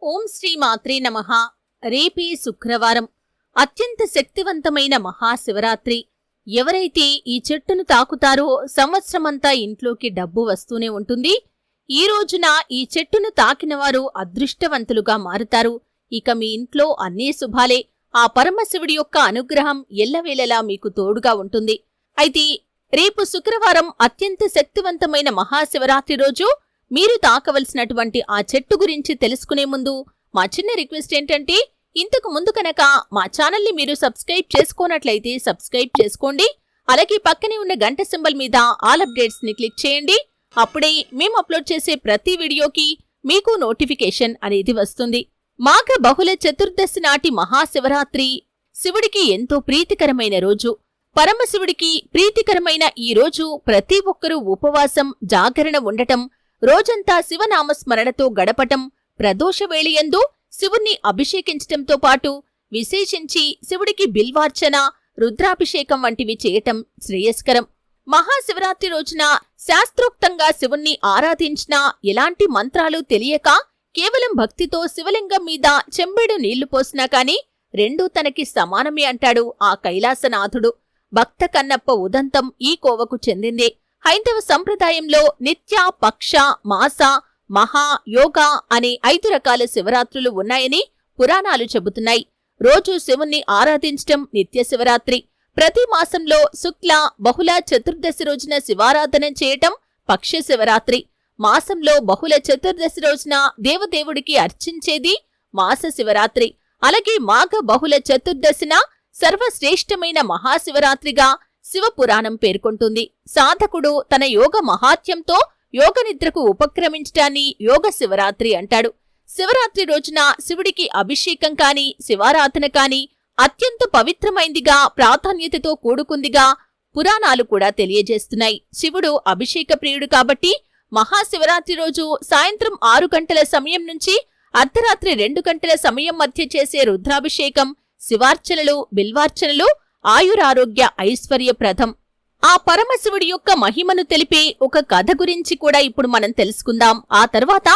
ఓం శ్రీ మాత్రే నమః. రేపే శుక్రవారం, అత్యంత శక్తివంతమైన మహాశివరాత్రి. ఎవరైతే ఈ చెట్టును తాకుతారో సంవత్సరమంతా ఇంట్లోకి డబ్బు వస్తూనే ఉంటుంది. ఈ రోజున ఈ చెట్టును తాకినవారు అదృష్టవంతులుగా మారుతారు. ఇక మీ ఇంట్లో అన్నీ శుభాలే. ఆ పరమశివుడి యొక్క అనుగ్రహం ఎల్లవేళలా మీకు తోడుగా ఉంటుంది. అయితే రేపు శుక్రవారం అత్యంత శక్తివంతమైన మహాశివరాత్రి రోజు మీరు తాకవలసినటువంటి ఆ చెట్టు గురించి తెలుసుకునే ముందు మా చిన్న రిక్వెస్ట్ ఏంటంటే, ఇంతకు ముందు కనుక మా ఛానల్ని మీరు సబ్స్క్రైబ్ చేసుకోనట్లయితే సబ్స్క్రైబ్ చేసుకోండి. అలాగే పక్కనే ఉన్న గంట సింబల్ మీద ఆల్ అప్డేట్స్ ని క్లిక్ చేయండి. అప్పుడే మేము అప్లోడ్ చేసే ప్రతి వీడియోకి మీకు నోటిఫికేషన్ అనేది వస్తుంది. మాఘ బహుళ చతుర్దశి నాటి మహాశివరాత్రి శివుడికి ఎంతో ప్రీతికరమైన రోజు. పరమశివుడికి ప్రీతికరమైన ఈ రోజు ప్రతి ఒక్కరూ ఉపవాసం, జాగరణ ఉండటం, రోజంతా శివనామస్మరణతో గడపటం, ప్రదోషవేళయందు శివుణ్ణి అభిషేకించటంతో పాటు విశేషించి శివుడికి బిల్వార్చన, రుద్రాభిషేకం వంటివి చేయటం శ్రేయస్కరం. మహాశివరాత్రి రోజున శాస్త్రోక్తంగా శివుణ్ణి ఆరాధించినా ఎలాంటి మంత్రాలు తెలియక కేవలం భక్తితో శివలింగం మీద చెంబెడు నీళ్లు పోసినా కాని రెండూ తనకి సమానమే అంటాడు ఆ కైలాసనాథుడు. భక్త కన్నప్ప ఉదంతం ఈ కోవకు చెందిందే. హైందవ సంప్రదాయంలో నిత్య, పక్ష, మాస, మహా, యోగ అనే 5 రకాల శివరాత్రులు ఉన్నాయని పురాణాలు చెబుతున్నాయి. రోజు శివుణ్ణి ఆరాధించటం నిత్య శివరాత్రి. ప్రతి మాసంలో శుక్ల బహుళ చతుర్దశి రోజున శివారాధన చేయటం పక్ష శివరాత్రి. మాసంలో బహుళ చతుర్దశి రోజున దేవదేవుడికి అర్చించేది మాస శివరాత్రి. అలాగే మాఘ బహుళ చతుర్దశిన సర్వశ్రేష్టమైన మహాశివరాత్రిగా శివపురాణం పేర్కొంటుంది. సాధకుడు తన యోగ మహాత్యంతో యోగనిద్రకు ఉపక్రమించటాన్ని యోగ శివరాత్రి అంటాడు. శివరాత్రి రోజున శివుడికి అభిషేకం కాని, శివారాధన కాని అత్యంత పవిత్రమైందిగా, ప్రాధాన్యతతో కూడుకుందిగా పురాణాలు కూడా తెలియజేస్తున్నాయి. శివుడు అభిషేక ప్రియుడు కాబట్టి మహాశివరాత్రి రోజు సాయంత్రం 6 గంటల సమయం నుంచి అర్ధరాత్రి 2 గంటల సమయం మధ్య చేసే రుద్రాభిషేకం, శివార్చనలు, బిల్వార్చనలు ఆయురారోగ్య ఐశ్వర్యప్రదం. ఆ పరమశివుడి యొక్క మహిమను తెలిపే ఒక కథ గురించి కూడా ఇప్పుడు మనం తెలుసుకుందాం. ఆ తర్వాత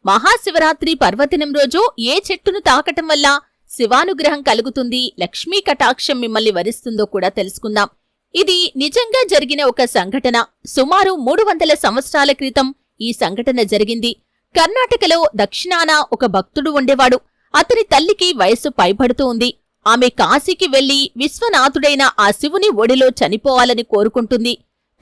మహాశివరాత్రి పర్వదినం రోజు ఏ చెట్టును తాకటం వల్ల శివానుగ్రహం కలుగుతుంది, లక్ష్మీ కటాక్షం మిమ్మల్ని వరిస్తుందో కూడా తెలుసుకుందాం. ఇది నిజంగా జరిగిన ఒక సంఘటన. సుమారు 300 సంవత్సరాల క్రితం ఈ సంఘటన జరిగింది. కర్ణాటకలో దక్షిణాన ఒక భక్తుడు ఉండేవాడు. అతని తల్లికి వయస్సు పైబడుతూ ఉంది. ఆమె కాశీకి వెళ్లి విశ్వనాథుడైన ఆ శివుని ఒడిలో చనిపోవాలని కోరుకుంటుంది.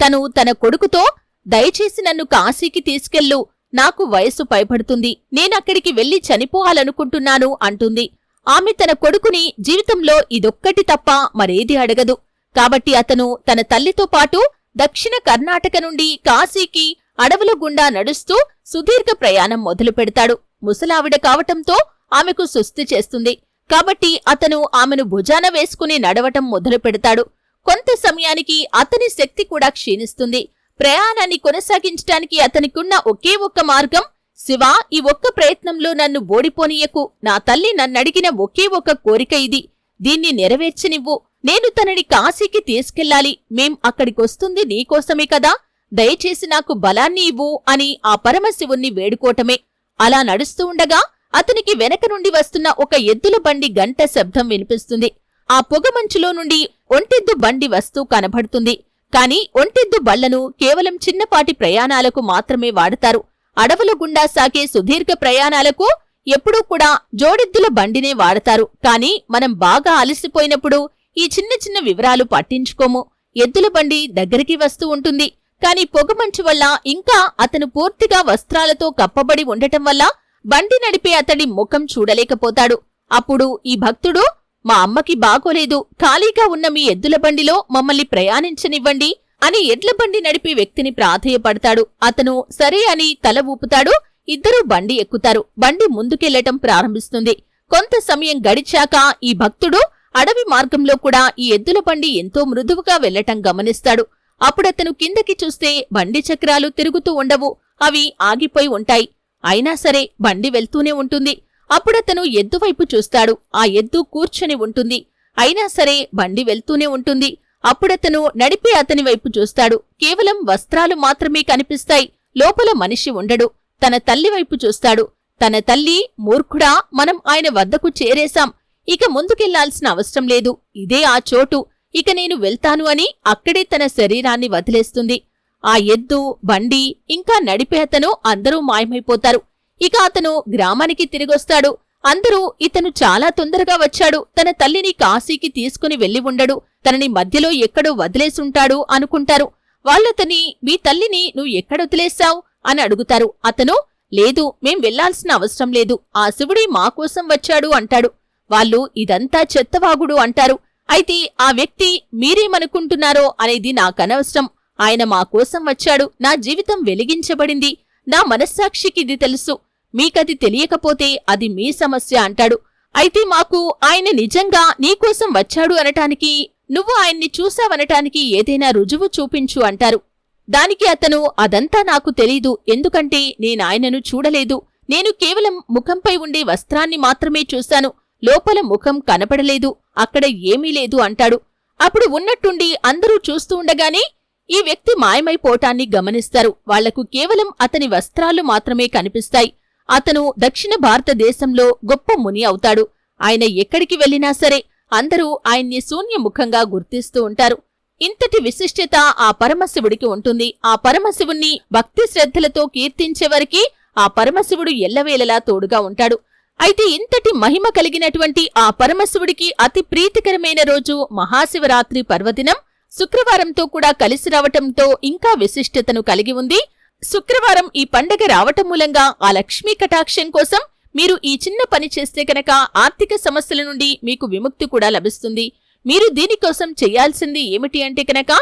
తను తన కొడుకుతో, దయచేసి నన్ను కాశీకి తీసుకెళ్ళు, నాకు వయస్సు పైబడుతుంది, నేనక్కడికి వెళ్లి చనిపోవాలనుకుంటున్నాను అంటుంది. ఆమె తన కొడుకుని జీవితంలో ఇదొక్కటి తప్ప మరేది అడగదు. కాబట్టి అతను తన తల్లితో పాటు దక్షిణ కర్ణాటక నుండి కాశీకి అడవుల గుండా నడుస్తూ సుదీర్ఘ ప్రయాణం మొదలు పెడతాడు. ముసలావిడ కావటంతో ఆమెకు సుస్థి చేస్తుంది. కాబట్టి అతను ఆమెను భుజాన వేసుకుని నడవటం మొదలు పెడతాడు. కొంత సమయానికి అతని శక్తి కూడా క్షీణిస్తుంది. ప్రయాణాన్ని కొనసాగించటానికి అతనికున్న ఒకే ఒక్క మార్గం, శివా, ఈ ఒక్క ప్రయత్నంలో నన్ను ఓడిపోనీయకు. నా తల్లి నన్నడిగిన ఒకే ఒక్క కోరిక ఇది. దీన్ని నెరవేర్చనివ్వు. నేను తనని కాశీకి తీసుకెళ్లాలి. మేం అక్కడికొస్తుంది నీకోసమే కదా. దయచేసి నాకు బలాన్ని ఇవ్వు అని ఆ పరమశివుణ్ణి వేడుకోవటమే. అలా నడుస్తూ ఉండగా అతనికి వెనక నుండి వస్తున్న ఒక ఎద్దుల బండి గంట శబ్దం వినిపిస్తుంది. ఆ పొగమంచులో నుండి ఒంటెద్దు బండి వస్తూ కనబడుతుంది. కాని ఒంటెద్దు బళ్లను కేవలం చిన్నపాటి ప్రయాణాలకు మాత్రమే వాడతారు. అడవుల గుండా సాగే సుదీర్ఘ ప్రయాణాలకు ఎప్పుడూ కూడా జోడెద్దుల బండినే వాడతారు. కాని మనం బాగా అలసిపోయినప్పుడు ఈ చిన్న చిన్న వివరాలు పట్టించుకోము. ఎద్దుల బండి దగ్గరికి వస్తూ ఉంటుంది. కాని పొగమంచు వల్ల, ఇంకా అతను పూర్తిగా వస్త్రాలతో కప్పబడి ఉండటం వల్ల బండి నడిపే అతడి ముఖం చూడలేకపోతాడు. అప్పుడు ఈ భక్తుడు, మా అమ్మకి బాగోలేదు, ఖాళీగా ఉన్న మీ ఎద్దుల బండిలో మమ్మల్ని ప్రయాణించనివ్వండి అని ఎడ్ల బండి నడిపే వ్యక్తిని ప్రాధేయపడతాడు. అతను సరే అని తల ఊపుతాడు. ఇద్దరూ బండి ఎక్కుతారు. బండి ముందుకెళ్లటం ప్రారంభిస్తుంది. కొంత సమయం గడిచాక ఈ భక్తుడు అడవి మార్గంలో కూడా ఈ ఎద్దుల బండి ఎంతో మృదువుగా వెళ్లటం గమనిస్తాడు. అప్పుడతను కిందకి చూస్తే బండి చక్రాలు తిరుగుతూ ఉండవు. అవి ఆగిపోయి ఉంటాయి. అయినా సరే బండి వెళ్తూనే ఉంటుంది. అప్పుడతను ఎద్దు వైపు చూస్తాడు. ఆ ఎద్దు కూర్చొని ఉంటుంది. అయినా సరే బండి వెళ్తూనే ఉంటుంది. అప్పుడతను నడిపే అతని వైపు చూస్తాడు. కేవలం వస్త్రాలు మాత్రమే కనిపిస్తాయి. లోపల మనిషి ఉండడు. తన తల్లి వైపు చూస్తాడు. తన తల్లి, మూర్ఖుడా, మనం ఆయన వద్దకు చేరేశాం, ఇక ముందుకెళ్లాల్సిన అవసరం లేదు, ఇదే ఆ చోటు, ఇక నేను వెళ్తాను అని అక్కడే తన శరీరాన్ని వదిలేస్తుంది. ఆ ఎద్దు, బండి, ఇంకా నడిపే అతను అందరూ మాయమైపోతారు. ఇక అతను గ్రామానికి తిరిగొస్తాడు. అందరూ ఇతను చాలా తొందరగా వచ్చాడు, తన తల్లిని కాశీకి తీసుకుని వెళ్లి ఉండడు, తనని మధ్యలో ఎక్కడో వదిలేసుంటాడు అనుకుంటారు. వాళ్ళతని, మీ తల్లిని నువ్వు ఎక్కడొదిలేశావు అని అడుగుతారు. అతను, లేదు, మేం వెళ్లాల్సిన అవసరం లేదు, ఆ శివుడి మాకోసం వచ్చాడు అంటాడు. వాళ్ళు ఇదంతా చెత్తవాగుడు అంటారు. అయితే ఆ వ్యక్తి మీరేమనుకుంటున్నారో అనేది నాకనవసరం, ఆయన మాకోసం వచ్చాడు, నా జీవితం వెలిగించబడింది, నా మనస్సాక్షికిది తెలుసు, మీకది తెలియకపోతే అది మీ సమస్య అంటాడు. అయితే మాకు ఆయన నిజంగా నీకోసం వచ్చాడు అనటానికి, నువ్వు ఆయన్ని చూశావనటానికి ఏదైనా రుజువు చూపించు అంటారు. దానికి అతను, అదంతా నాకు తెలీదు, ఎందుకంటే నేనాయనను చూడలేదు, నేను కేవలం ముఖంపై ఉండే వస్త్రాన్ని మాత్రమే చూశాను, లోపల ముఖం కనపడలేదు, అక్కడ ఏమీ లేదు అంటాడు. అప్పుడు ఉన్నట్టుండి అందరూ చూస్తూ ఉండగానే ఈ వ్యక్తి మాయమైపోవటాన్ని గమనిస్తారు. వాళ్లకు కేవలం అతని వస్త్రాలు మాత్రమే కనిపిస్తాయి. అతను దక్షిణ భారతదేశంలో గొప్ప ముని అవుతాడు. ఆయన ఎక్కడికి వెళ్లినా సరే అందరూ ఆయన్ని శూన్యముఖంగా గుర్తిస్తూ ఉంటారు. ఇంతటి విశిష్టత ఆ పరమశివుడికి ఉంటుంది. ఆ పరమశివుణ్ణి భక్తి శ్రద్ధలతో కీర్తించేవరికి ఆ పరమశివుడు ఎల్లవేళలా తోడుగా ఉంటాడు. అయితే ఇంతటి మహిమ కలిగినటువంటి ఆ పరమశివుడికి అతి ప్రీతికరమైన రోజు మహాశివరాత్రి పర్వదినం శుక్రవారంతో కూడా కలిసి రావటంతో ఇంకా విశిష్టతను కలిగి ఉంది. శుక్రవారం ఈ పండగ రావటం మూలంగా ఆ లక్ష్మీ కటాక్షం కోసం మీరు ఈ చిన్న పని చేస్తే కనుక ఆర్థిక సమస్యల నుండి మీకు విముక్తి కూడా లభిస్తుంది. మీరు దీనికోసం చెయ్యాల్సింది ఏమిటి అంటే కనుక,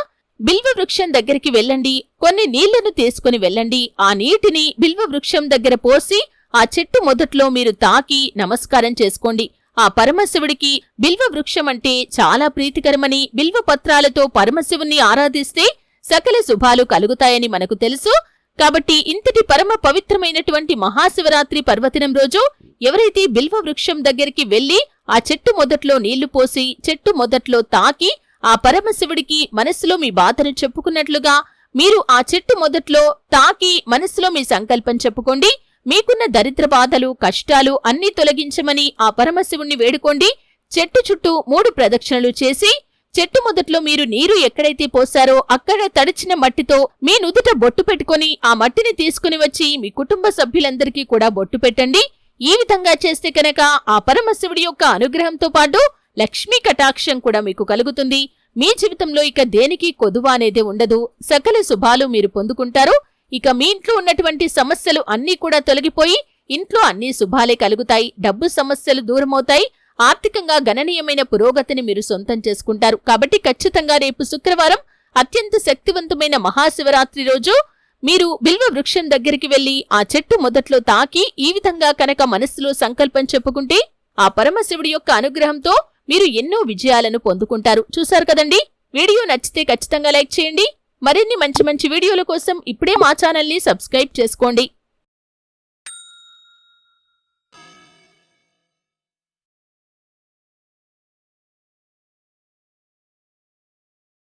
బిల్వ వృక్షం దగ్గరికి వెళ్ళండి, కొన్ని నీళ్లను తీసుకుని వెళ్ళండి, ఆ నీటిని బిల్వ వృక్షం దగ్గర పోసి ఆ చెట్టు మొదట్లో మీరు తాకి నమస్కారం చేసుకోండి. ఆ పరమశివుడికి బిల్వ వృక్షం అంటే చాలా ప్రీతికరమని, బిల్వ పత్రాలతో పరమశివుణ్ణి ఆరాధిస్తే సకల శుభాలు కలుగుతాయని మనకు తెలుసు. కాబట్టి ఇంతటి పరమ పవిత్రమైనటువంటి మహాశివరాత్రి పర్వదినం రోజు ఎవరైతే బిల్వ వృక్షం దగ్గరికి వెళ్లి ఆ చెట్టు మొదట్లో నీళ్లు పోసి చెట్టు మొదట్లో తాకి ఆ పరమశివుడికి మనస్సులో మీ బాధను చెప్పుకున్నట్లుగా మీరు ఆ చెట్టు మొదట్లో తాకి మనస్సులో మీ సంకల్పం చెప్పుకోండి. మీకున్న దరిద్ర బాధలు, కష్టాలు అన్నీ తొలగించమని ఆ పరమశివుణ్ణి వేడుకోండి. చెట్టు చుట్టూ 3 ప్రదక్షిణలు చేసి చెట్టు మొదట్లో మీరు నీరు ఎక్కడైతే పోసారో అక్కడ తడిచిన మట్టితో మీ నుదుట బొట్టు పెట్టుకుని ఆ మట్టిని తీసుకుని వచ్చి మీ కుటుంబ సభ్యులందరికీ కూడా బొట్టు పెట్టండి. ఈ విధంగా చేస్తే కనుక ఆ పరమశివుడి యొక్క అనుగ్రహంతో పాటు లక్ష్మీ కటాక్షం కూడా మీకు కలుగుతుంది. మీ జీవితంలో ఇక దేనికి కొదువ అనేది ఉండదు. సకల శుభాలు మీరు పొందుకుంటారు. ఇక మీ ఇంట్లో ఉన్నటువంటి సమస్యలు అన్నీ కూడా తొలగిపోయి ఇంట్లో అన్ని శుభాలే కలుగుతాయి. డబ్బు సమస్యలు దూరమవుతాయి. ఆర్థికంగా గణనీయమైన పురోగతిని మీరు సొంతం చేసుకుంటారు. కాబట్టి ఖచ్చితంగా రేపు శుక్రవారం అత్యంత శక్తివంతమైన మహాశివరాత్రి రోజు మీరు బిల్వ వృక్షం దగ్గరికి వెళ్లి ఆ చెట్టు మొదట్లో తాకి ఈ విధంగా కనుక మనస్సులో సంకల్పం చెప్పుకుంటే ఆ పరమశివుడి యొక్క అనుగ్రహంతో మీరు ఎన్నో విజయాలను పొందుకుంటారు. చూశారు కదండి. వీడియో నచ్చితే ఖచ్చితంగా లైక్ చేయండి. మరిన్ని మంచి మంచి వీడియోల కోసం ఇప్పుడే మా ఛానల్ని సబ్స్క్రైబ్ చేసుకోండి.